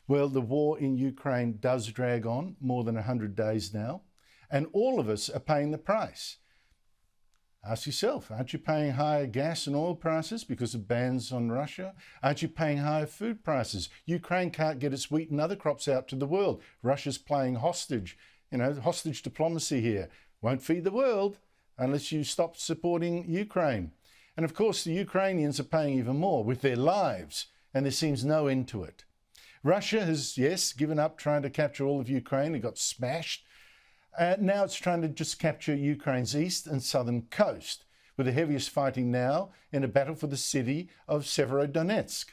Well, the war in Ukraine does drag on more than 100 days now, and all of us are paying the price. Ask yourself, aren't you paying higher gas and oil prices because of bans on Russia? Aren't you paying higher food prices? Ukraine can't get its wheat and other crops out to the world. Russia's playing hostage, hostage diplomacy here. Won't feed the world unless you stop supporting Ukraine. And of course, the Ukrainians are paying even more with their lives, and there seems no end to it. Russia has, yes, given up trying to capture all of Ukraine. It got smashed. Now it's trying to just capture Ukraine's east and southern coast, with the heaviest fighting now in a battle for the city of Severodonetsk,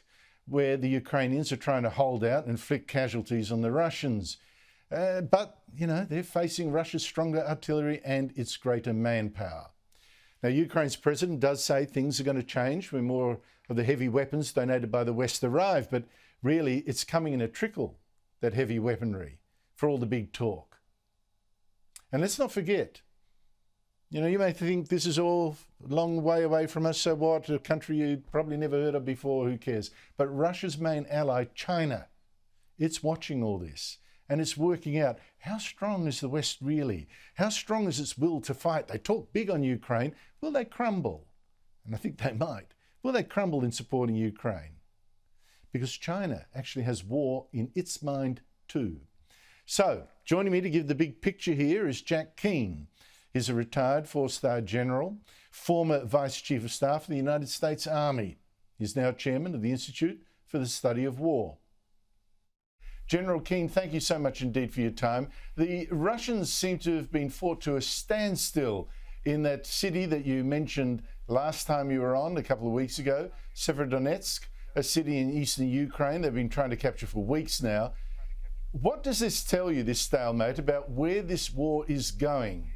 where the Ukrainians are trying to hold out and inflict casualties on the Russians. But, they're facing Russia's stronger artillery and its greater manpower. Now, Ukraine's president does say things are going to change when more of the heavy weapons donated by the West arrive, but really it's coming in a trickle, that heavy weaponry, for all the big talk. And let's not forget, you may think this is all a long way away from us, so what, a country you probably never heard of before, who cares? But Russia's main ally, China, it's watching all this, and it's working out how strong is the West really? How strong is its will to fight? They talk big on Ukraine. Will they crumble? And I think they might. Will they crumble in supporting Ukraine? Because China actually has war in its mind too. So, joining me to give the big picture here is Jack Keane. He's a retired four-star general, former Vice Chief of Staff of the United States Army. He's now chairman of the Institute for the Study of War. General Keane, thank you so much indeed for your time. The Russians seem to have been fought to a standstill in that city that you mentioned last time you were on, a couple of weeks ago, Severodonetsk, a city in eastern Ukraine they've been trying to capture for weeks now. What does this tell you, this stalemate, about where this war is going?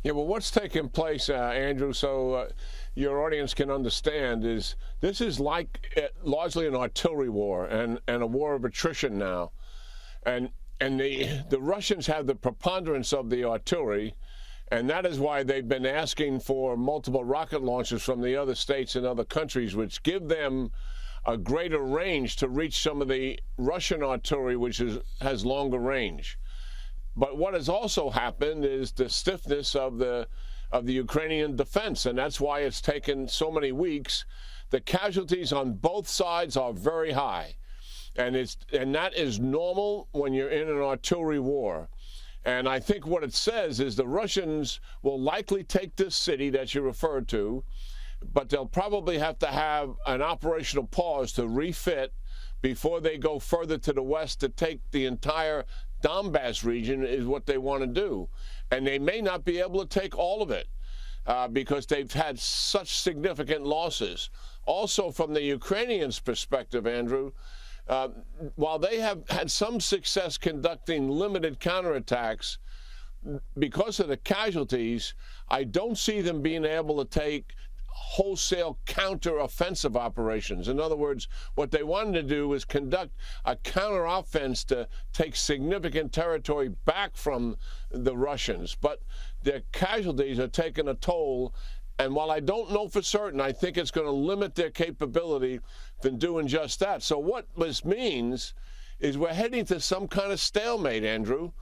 Yeah, well, what's taking place, Andrew, so your audience can understand, is this is largely an artillery war and a war of attrition now. And the Russians have the preponderance of the artillery, and that is why they've been asking for multiple rocket launches from the other states and other countries, which give them a greater range to reach some of the Russian artillery, which has longer range. But what has also happened is the stiffness of the Ukrainian defense, and that's why it's taken so many weeks. The casualties on both sides are very high, and that is normal when you're in an artillery war. And I think what it says is the Russians will likely take this city that you referred to, but they'll probably have to have an operational pause to refit before they go further to the west to take the entire Donbass region, is what they want to do. And they may not be able to take all of it because they've had such significant losses. Also, from the Ukrainians' perspective, Andrew, while they have had some success conducting limited counterattacks, because of the casualties, I don't see them being able to take wholesale counter-offensive operations. In other words, what they wanted to do was conduct a counter-offense to take significant territory back from the Russians. But their casualties are taking a toll, and while I don't know for certain, I think it's going to limit their capability in doing just that. So what this means is we're heading to some kind of stalemate, Andrew,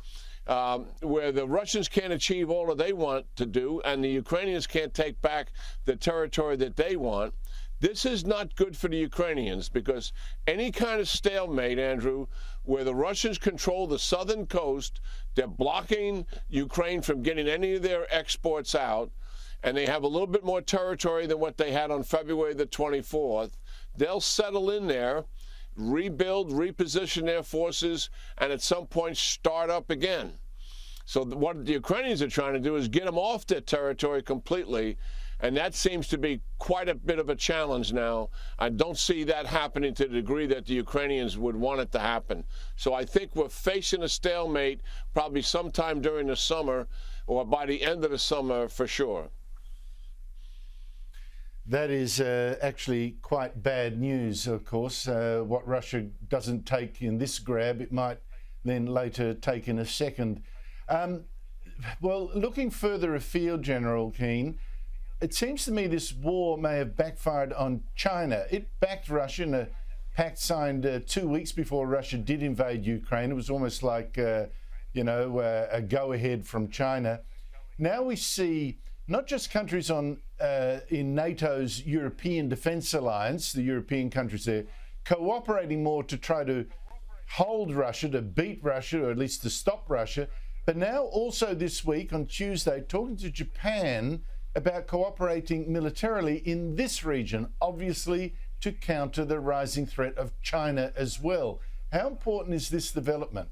where the Russians can't achieve all that they want to do, and the Ukrainians can't take back the territory that they want. This is not good for the Ukrainians, because any kind of stalemate, Andrew, where the Russians control the southern coast, they're blocking Ukraine from getting any of their exports out, and they have a little bit more territory than what they had on February the 24th. They'll settle in there, rebuild, reposition their forces, and at some point start up again. So what the Ukrainians are trying to do is get them off their territory completely, and that seems to be quite a bit of a challenge now. I don't see that happening to the degree that the Ukrainians would want it to happen. So I think we're facing a stalemate probably sometime during the summer or by the end of the summer for sure. That is actually quite bad news, of course. What Russia doesn't take in this grab, it might then later take in a second. Well, looking further afield, General Keane, it seems to me this war may have backfired on China. It backed Russia in a pact signed 2 weeks before Russia did invade Ukraine. It was almost like, a go-ahead from China. Now we see not just countries in NATO's European Defence Alliance, the European countries there, cooperating more to try to hold Russia, to beat Russia, or at least to stop Russia, but now also this week on Tuesday talking to Japan about cooperating militarily in this region, obviously to counter the rising threat of China as well. How important is this development?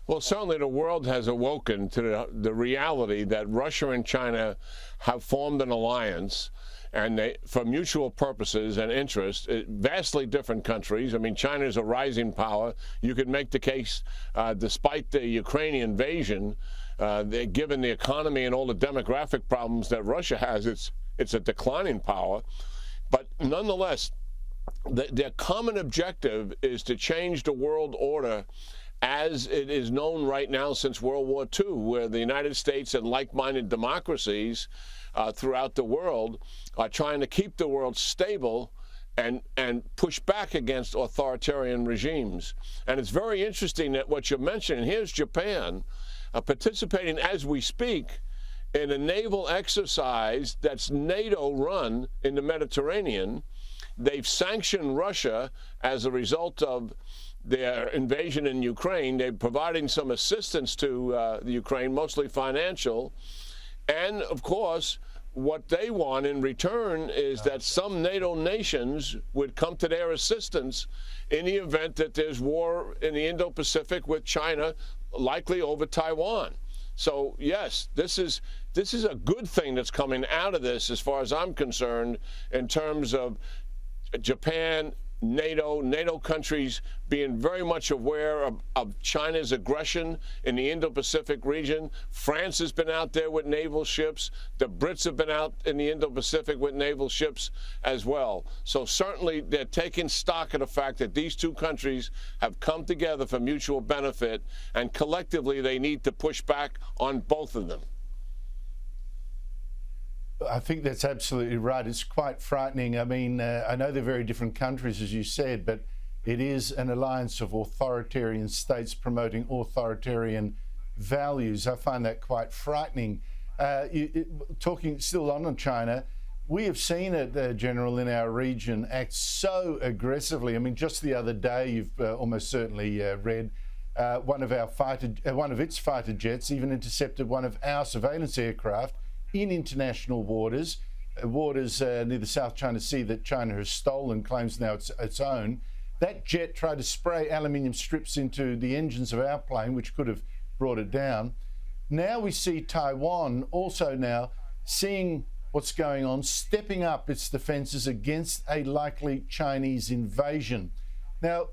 Well, certainly the world has awoken to the reality that Russia and China have formed an alliance, and for mutual purposes and interests, vastly different countries. I mean, China is a rising power. You could make the case, despite the Ukrainian invasion, given the economy and all the demographic problems that Russia has, it's a declining power. But nonetheless, their common objective is to change the world order as it is known right now since World War II, where the United States and like-minded democracies throughout the world are trying to keep the world stable and push back against authoritarian regimes. And it's very interesting that what you're mentioning, here's Japan participating as we speak in a naval exercise that's NATO-run in the Mediterranean. They've sanctioned Russia as a result of their invasion in Ukraine. They're providing some assistance to the Ukraine, mostly financial. And, of course, what they want in return is that some NATO nations would come to their assistance in the event that there's war in the Indo-Pacific with China, likely over Taiwan. So, yes, this is a good thing that's coming out of this, as far as I'm concerned, in terms of Japan, NATO countries being very much aware of China's aggression in the Indo-Pacific region. France has been out there with naval ships. The Brits have been out in the Indo-Pacific with naval ships as well. So certainly they're taking stock of the fact that these two countries have come together for mutual benefit, and collectively they need to push back on both of them. I think that's absolutely right. It's quite frightening. I mean, I know they're very different countries, as you said, but it is an alliance of authoritarian states promoting authoritarian values. I find that quite frightening. Talking still on China, we have seen it, General, in our region act so aggressively. I mean, just the other day, you've almost certainly read one of its fighter jets even intercepted one of our surveillance aircraft in international waters near the South China Sea that China has stolen, claims now it's its own. That jet tried to spray aluminium strips into the engines of our plane, which could have brought it down. Now we see Taiwan also now seeing what's going on, stepping up its defences against a likely Chinese invasion. Now,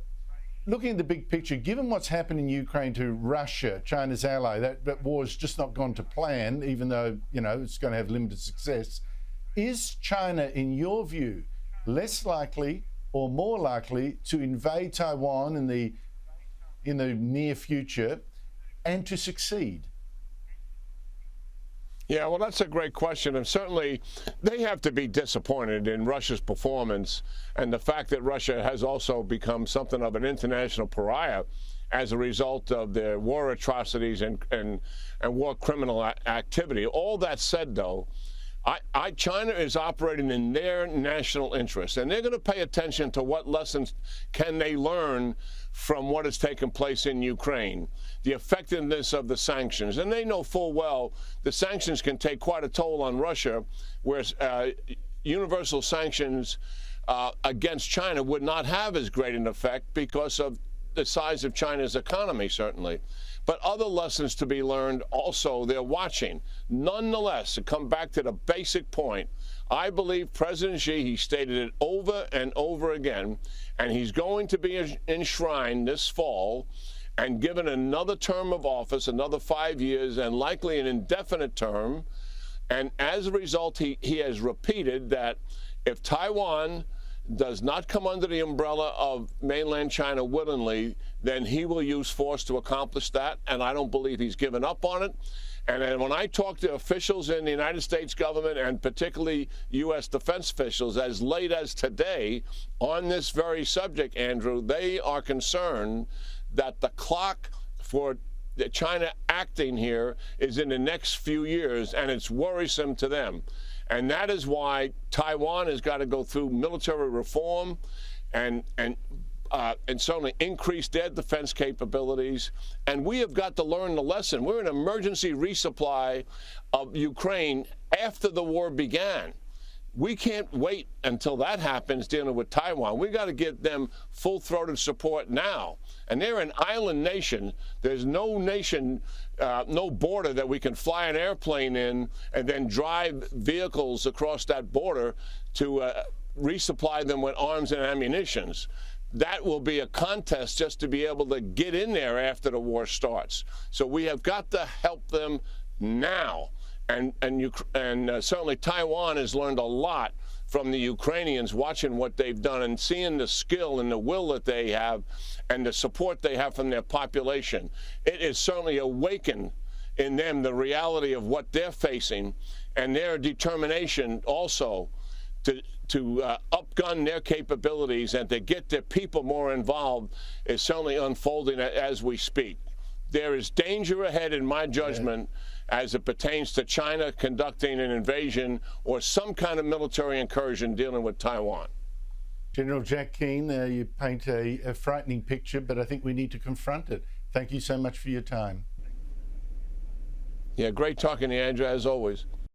looking at the big picture, given what's happened in Ukraine to Russia, China's ally, that war's just not gone to plan, even though, it's going to have limited success. Is China, in your view, less likely or more likely to invade Taiwan in the near future and to succeed? Yeah, well, that's a great question. And certainly they have to be disappointed in Russia's performance and the fact that Russia has also become something of an international pariah as a result of their war atrocities and war criminal activity. All that said, though, China is operating in their national interest, and they're going to pay attention to what lessons can they learn from what has taken place in Ukraine, the effectiveness of the sanctions. And they know full well the sanctions can take quite a toll on Russia, whereas universal sanctions against China would not have as great an effect because of the size of China's economy, certainly. But other lessons to be learned also they're watching. Nonetheless, to come back to the basic point, I believe President Xi, he stated it over and over again, and he's going to be enshrined this fall and given another term of office, another 5 years, and likely an indefinite term. And as a result, he has repeated that if Taiwan does not come under the umbrella of mainland China willingly, then he will use force to accomplish that, and I don't believe he's given up on it. And then when I talk to officials in the United States government, and particularly U.S. defense officials, as late as today on this very subject, Andrew, they are concerned that the clock for China acting here is in the next few years, and it's worrisome to them. And that is why Taiwan has got to go through military reform and certainly increase their defense capabilities. And we have got to learn the lesson. We're in emergency resupply of Ukraine after the war began. We can't wait until that happens dealing with Taiwan. We got to give them full-throated support now. And they're an island nation. There's no nation, no border that we can fly an airplane in and then drive vehicles across that border to resupply them with arms and ammunitions. That will be a contest just to be able to get in there after the war starts. So we have got to help them now. And certainly Taiwan has learned a lot from the Ukrainians, watching what they've done and seeing the skill and the will that they have and the support they have from their population. It is certainly awakened in them the reality of what they're facing, and their determination also to upgun their capabilities and to get their people more involved is certainly unfolding as we speak. There is danger ahead, in my judgment, as it pertains to China conducting an invasion or some kind of military incursion dealing with Taiwan. General Jack Keane, you paint a frightening picture, but I think we need to confront it. Thank you so much for your time. Yeah, great talking to you, Andrew, as always.